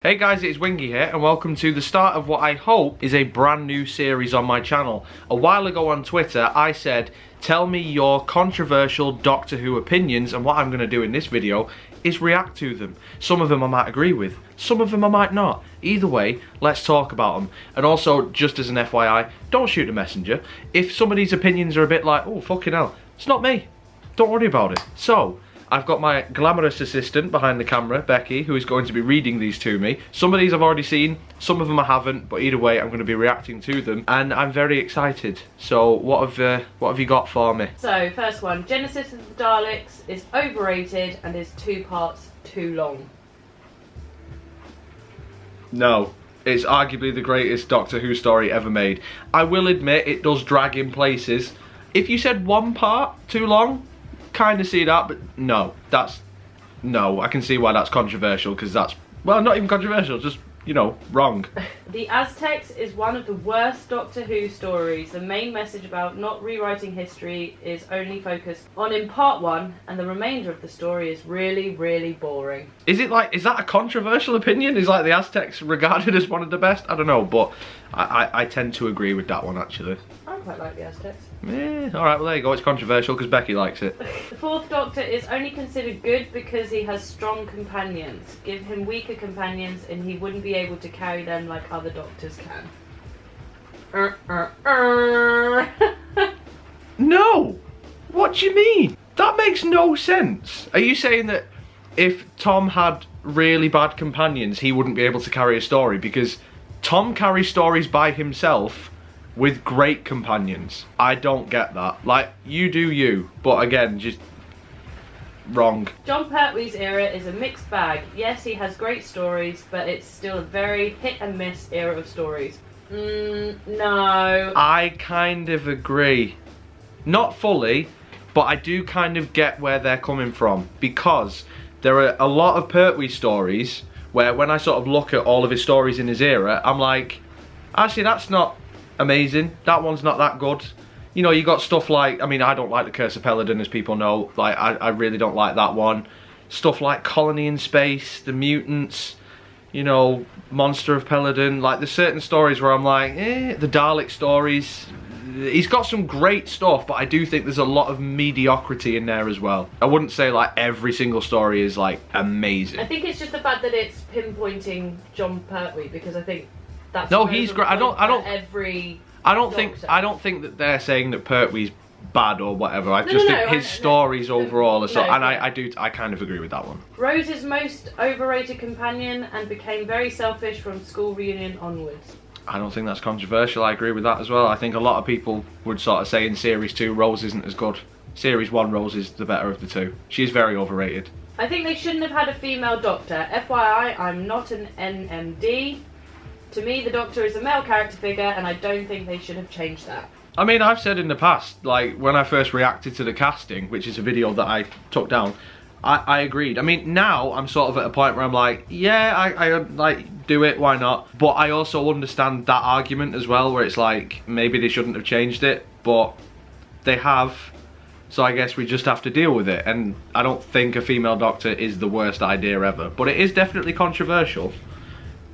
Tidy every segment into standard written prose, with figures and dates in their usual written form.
Hey guys, it's Wingy here and welcome to the start of what I hope is a brand new series on my channel. A while ago on Twitter I said, tell me your controversial Doctor Who opinions, and what I'm going to do in this video is react to them. Some of them I might agree with, some of them I might not. Either way, let's talk about them. And also, just as an FYI, don't shoot the messenger. If some of these opinions are a bit like, oh fucking hell, it's not me, don't worry about it. So, I've got my glamorous assistant behind the camera, Becky, who is going to be reading these to me. Some of these I've already seen, some of them I haven't, but either way I'm going to be reacting to them and I'm very excited. So what have you got for me? So, first one, Genesis of the Daleks is overrated and is 2 parts too long. No, it's arguably the greatest Doctor Who story ever made. I will admit it does drag in places. If you said 1 part too long, kind of see that, but no, no, I can see why that's controversial, because that's, well, not even controversial, just, you know, wrong. The Aztecs is one of the worst Doctor Who stories. The main message about not rewriting history is only focused on in part 1, and the remainder of the story is really, really boring. Is that a controversial opinion? Is like the Aztecs regarded as one of the best? I don't know, but I tend to agree with that one actually. I quite like the Aztecs. Yeah, alright, well there you go, it's controversial because Becky likes it. The 4th Doctor is only considered good because he has strong companions. Give him weaker companions and he wouldn't be able to carry them like other Doctors can. No! What do you mean? That makes no sense. Are you saying that if Tom had really bad companions, he wouldn't be able to carry a story? Because Tom carries stories by himself with great companions. I don't get that. Like, you do you, but again, just wrong. Jon Pertwee's era is a mixed bag. Yes, he has great stories, but it's still a very hit and miss era of stories. No. I kind of agree. Not fully, but I do kind of get where they're coming from, because there are a lot of Pertwee stories where when I sort of look at all of his stories in his era, I'm like, actually that's not amazing, that one's not that good. You know, you got stuff like, I mean, I don't like The Curse of Peladon, as people know, like, I really don't like that one. Stuff like Colony in Space, The Mutants, you know, Monster of Peladon, like, there's certain stories where I'm like, the Dalek stories, he's got some great stuff, but I do think there's a lot of mediocrity in there as well. I wouldn't say, like, every single story is, like, amazing. I think it's just the fact that it's pinpointing Jon Pertwee, because I think that's no, he's great. I don't think that they're saying that Pertwee's bad or whatever. I just think his stories overall are so, and I kind of agree with that one. Rose's most overrated companion and became very selfish from school reunion onwards. I don't think that's controversial. I agree with that as well. I think a lot of people would sort of say in Series 2 Rose isn't as good. Series 1 Rose is the better of the two. She's very overrated. I think they shouldn't have had a female Doctor. FYI, I'm not an NMD. To me, the Doctor is a male character figure, and I don't think they should have changed that. I mean, I've said in the past, like, when I first reacted to the casting, which is a video that I took down, I agreed. I mean, now I'm sort of at a point where I'm like, yeah, I like, do it, why not? But I also understand that argument as well, where it's like, maybe they shouldn't have changed it, but they have, so I guess we just have to deal with it. And I don't think a female Doctor is the worst idea ever, but it is definitely controversial.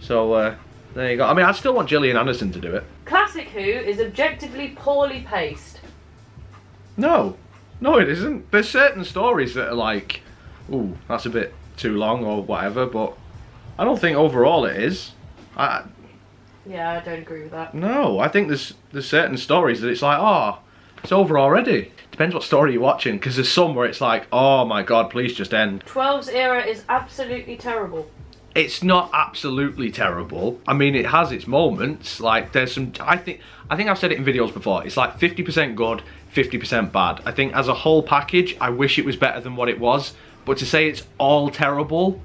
So, there you go. I mean, I still want Gillian Anderson to do it. Classic Who is objectively poorly paced. No. No, it isn't. There's certain stories that are like, ooh, that's a bit too long or whatever, but I don't think overall it is. Yeah, I don't agree with that. No, I think there's certain stories that it's like, oh, it's over already. Depends what story you're watching, because there's some where it's like, oh my god, please just end. 12's era is absolutely terrible. It's not absolutely terrible. I mean, it has its moments. Like, there's some, I think I've said it in videos before, it's like 50% good, 50% bad. I think as a whole package, I wish it was better than what it was, but to say it's all terrible,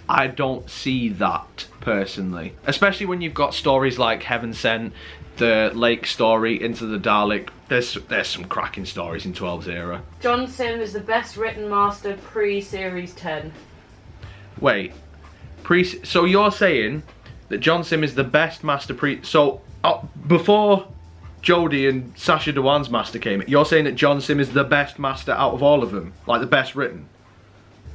I don't see that, personally. Especially when you've got stories like Heaven Sent, the Lake story, Into the Dalek. There's some cracking stories in 12's era. John Sim is the best written master pre-Series 10. Wait. So you're saying that John Sim is the best master so before Jodie and Sacha Dhawan's master came, you're saying that John Sim is the best master out of all of them, like the best written?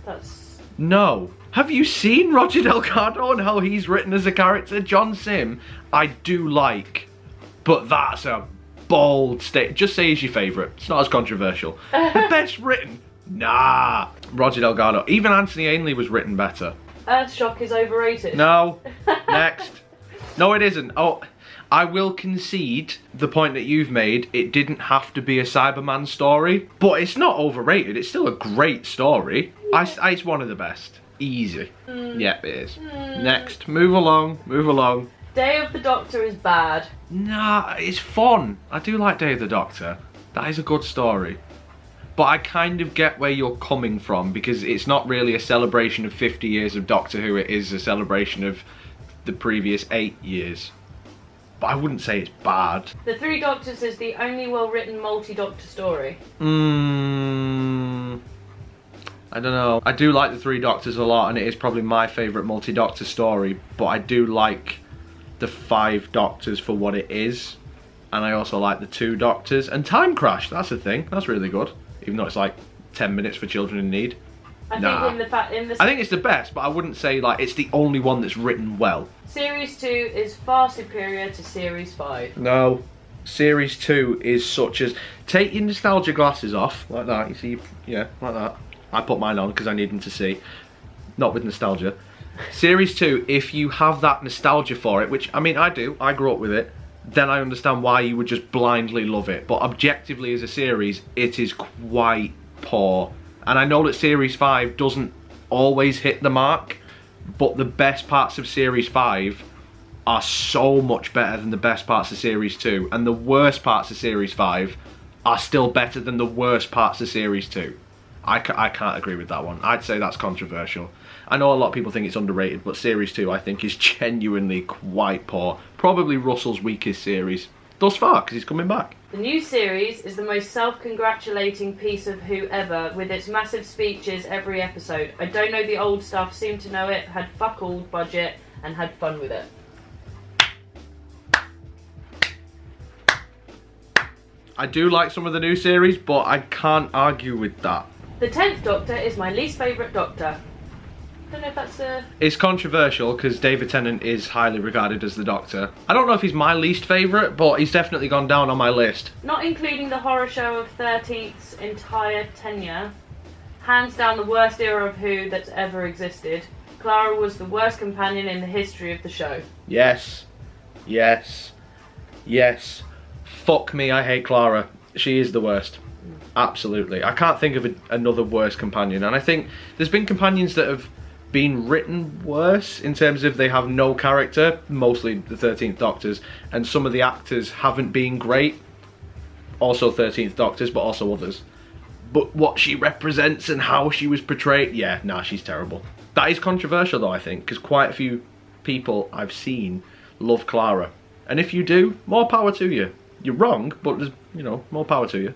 That's... No, Have you seen Roger Delgado and how he's written as a character? John Sim, I do like, but that's a bold statement. Just say he's your favourite. It's not as controversial. The best written? Nah. Roger Delgado. Even Anthony Ainley was written better. Earthshock is overrated. No. Next. No, it isn't. Oh, I will concede the point that you've made. It didn't have to be a Cyberman story, but it's not overrated. It's still a great story. Yeah. It's one of the best. Easy. Yep, it is. Next. Move along. Move along. Day of the Doctor is bad. Nah, it's fun. I do like Day of the Doctor. That is a good story. But I kind of get where you're coming from, because it's not really a celebration of 50 years of Doctor Who. It is a celebration of the previous 8 years. But I wouldn't say it's bad. The Three Doctors is the only well-written multi-Doctor story. I don't know. I do like the Three Doctors a lot, and it is probably my favourite multi-Doctor story, but I do like the 5 Doctors for what it is, and I also like the 2 Doctors. And Time Crash, that's a thing. That's really good, even though it's like 10 minutes for children in need. I think it's the best, but I wouldn't say like it's the only one that's written well. Series 2 is far superior to Series 5. No, Series 2 is such as... Take your nostalgia glasses off, like that, you see, yeah, like that. I put mine on because I need them to see, not with nostalgia. Series 2, if you have that nostalgia for it, which, I mean, I do, I grew up with it, then I understand why you would just blindly love it. But objectively as a series, it is quite poor. And I know that Series 5 doesn't always hit the mark, but the best parts of Series 5 are so much better than the best parts of Series 2. And the worst parts of Series 5 are still better than the worst parts of Series 2. I can't agree with that one. I'd say that's controversial. I know a lot of people think it's underrated, but Series 2 I think is genuinely quite poor. Probably Russell's weakest series thus far, because he's coming back. The new series is the most self-congratulating piece of Who ever, with its massive speeches every episode. I don't know the old stuff, seemed to know it, had fuck all budget, and had fun with it. I do like some of the new series, but I can't argue with that. The 10th Doctor is my least favourite Doctor. I don't know if that's a... It's controversial because David Tennant is highly regarded as the Doctor. I don't know if he's my least favourite, but he's definitely gone down on my list. Not including the horror show of 13th's entire tenure. Hands down the worst era of Who that's ever existed. Clara was the worst companion in the history of the show. Yes. Yes. Yes. Fuck me, I hate Clara. She is the worst. Absolutely. I can't think of another worse companion. And I think there's been companions that have been written worse in terms of they have no character, mostly the 13th Doctors, and some of the actors haven't been great. Also 13th Doctors, but also others. But what she represents and how she was portrayed, yeah, nah, she's terrible. That is controversial though, I think, because quite a few people I've seen love Clara. And if you do, more power to you. You're wrong, but there's, you know, more power to you.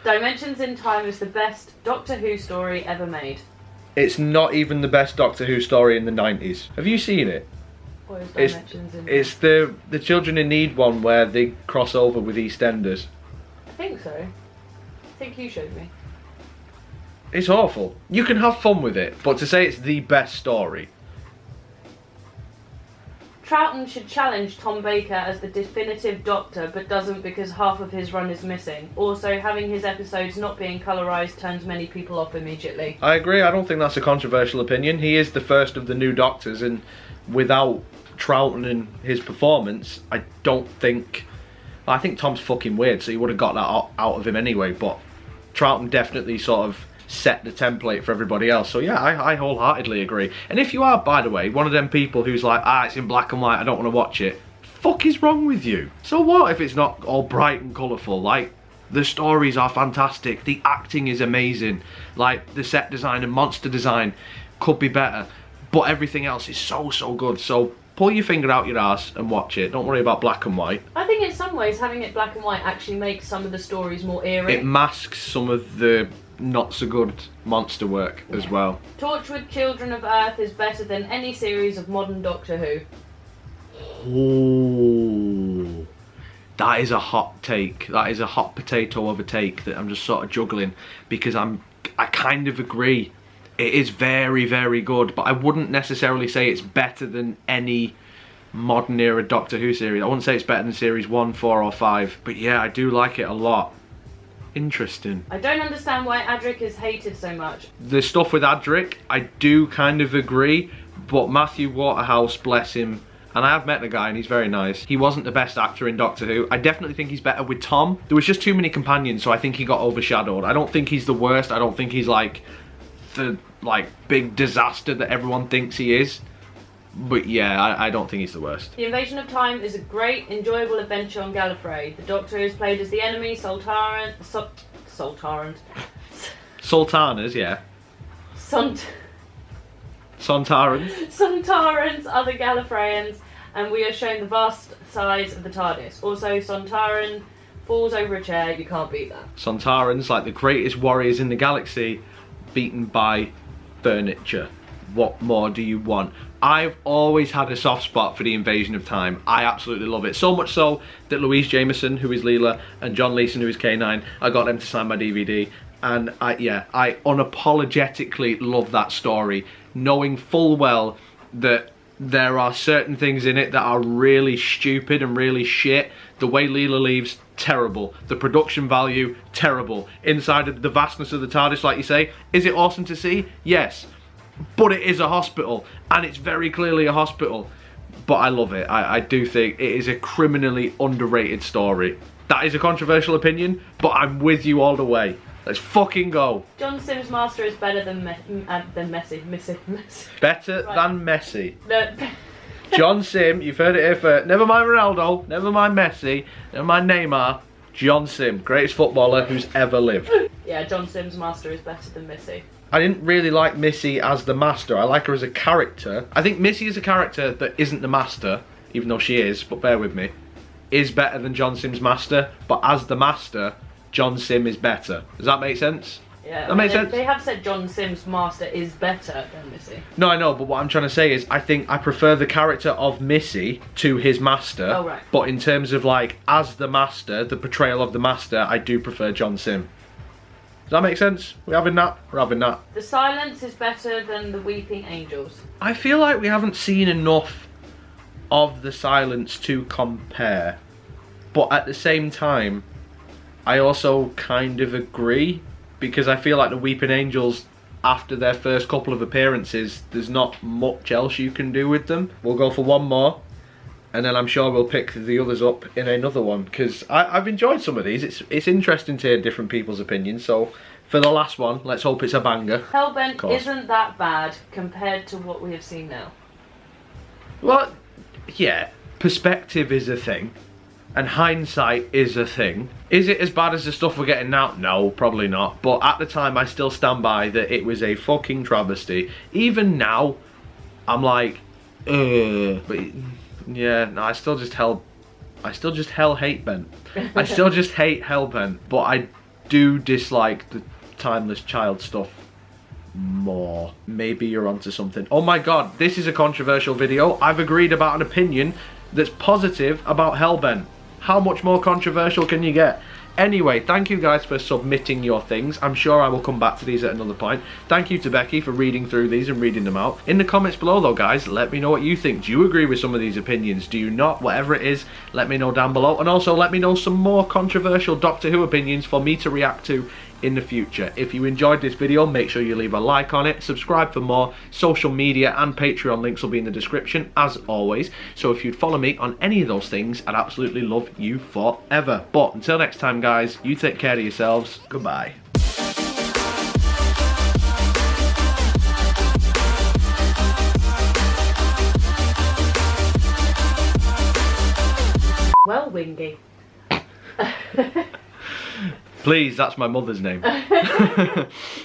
Dimensions in Time is the best Doctor Who story ever made. It's not even the best Doctor Who story in the 90s. Have you seen it? What is Dimensions in Time? It's the Children in Need one where they cross over with EastEnders. I think so. I think you showed me. It's awful. You can have fun with it, but to say it's the best story... Troughton should challenge Tom Baker as the definitive Doctor, but doesn't because half of his run is missing. Also, having his episodes not being colorised turns many people off immediately. I agree, I don't think that's a controversial opinion. He is the first of the new Doctors, and without Troughton and his performance, I don't think... I think Tom's fucking weird, so he would have got that out of him anyway, but Troughton definitely sort of set the template for everybody else. So yeah, I wholeheartedly agree. And if you are, by the way, one of them people who's like, it's in black and white, I don't want to watch it, fuck is wrong with you? So what if it's not all bright and colourful? Like, the stories are fantastic, the acting is amazing, like the set design and monster design could be better, but everything else is so good. So pull your finger out your ass and watch it. Don't worry about black and white. I think in some ways having it black and white actually makes some of the stories more eerie. It masks some of the not so good monster work as well. Torchwood Children of Earth is better than any series of modern Doctor Who. Oh, that is a hot take. That is a hot potato of a take that I'm just sort of juggling, because I kind of agree. It is very, very good, but I wouldn't necessarily say it's better than any modern era Doctor Who series. I wouldn't say it's better than series 1, 4 or 5, but yeah, I do like it a lot. Interesting. I don't understand why Adric is hated so much. The stuff with Adric, I do kind of agree, but Matthew Waterhouse, bless him, and I have met the guy and he's very nice. He wasn't the best actor in Doctor Who. I definitely think he's better with Tom. There was just too many companions, so I think he got overshadowed. I don't think he's the worst. I don't think he's like the big disaster that everyone thinks he is. But yeah, I don't think he's the worst. The Invasion of Time is a great, enjoyable adventure on Gallifrey. The Doctor is played as the enemy, Sultanas, yeah. Sontarans, Sontarans. other Gallifreyans, and we are shown the vast size of the TARDIS. Also, Sontaran falls over a chair, you can't beat that. Sontarans, like the greatest warriors in the galaxy, beaten by furniture. What more do you want? I've always had a soft spot for the Invasion of Time. I absolutely love it. So much so that Louise Jameson, who is Leela, and John Leeson, who is K9, I got them to sign my DVD. And I unapologetically love that story, knowing full well that there are certain things in it that are really stupid and really shit. The way Leela leaves, terrible. The production value, terrible. Inside of the vastness of the TARDIS, like you say, is it awesome to see? Yes. But it is a hospital, and it's very clearly a hospital. But I love it. I do think it is a criminally underrated story. That is a controversial opinion, but I'm with you all the way. Let's fucking go. John Sims' Master is better than Messi. Better right. than Messi. No. John Sim, you've heard it here first. Never mind Ronaldo, never mind Messi, never mind Neymar. John Sim, greatest footballer who's ever lived. Yeah, John Sims' Master is better than Missy. I didn't really like Missy as the Master. I like her as a character. I think Missy is a character that isn't the Master, even though she is, but bear with me, is better than John Sim's Master, but as the Master, John Sim is better. Does that make sense? Yeah, that makes sense? They have said John Sim's Master is better than Missy. No, I know, but what I'm trying to say is I think I prefer the character of Missy to his Master. Oh, right. But in terms of like, as the Master, the portrayal of the Master, I do prefer John Sim. Does that make sense? We're having that? We're having that. The Silence is better than the Weeping Angels. I feel like we haven't seen enough of the Silence to compare. But at the same time, I also kind of agree, because I feel like the Weeping Angels, after their first couple of appearances, there's not much else you can do with them. We'll go for one more, and then I'm sure we'll pick the others up in another one, because I've enjoyed some of these. It's interesting to hear different people's opinions, so for the last one, let's hope it's a banger. Hellbent isn't that bad compared to what we have seen now. Well, yeah, perspective is a thing. And hindsight is a thing. Is it as bad as the stuff we're getting now? No, probably not. But at the time, I still stand by that it was a fucking travesty. Even now, I'm like, but yeah, no, I still just hate Bent. I still just hate Hellbent. But I do dislike the Timeless Child stuff more. Maybe you're onto something. Oh my god, this is a controversial video. I've agreed about an opinion that's positive about Hellbent. How much more controversial can you get? Anyway, thank you guys for submitting your things. I'm sure I will come back to these at another point. Thank you to Becky for reading through these and reading them out. In the comments below though, guys, let me know what you think. Do you agree with some of these opinions? Do you not? Whatever it is, let me know down below. And also let me know some more controversial Doctor Who opinions for me to react to in the future. If you enjoyed this video, make sure you leave a like on it, subscribe for more. Social media and Patreon links will be in the description as always, so if you'd follow me on any of those things, I'd absolutely love you forever. But until next time guys, you take care of yourselves. Goodbye. Well, Wingy. Please, that's my mother's name.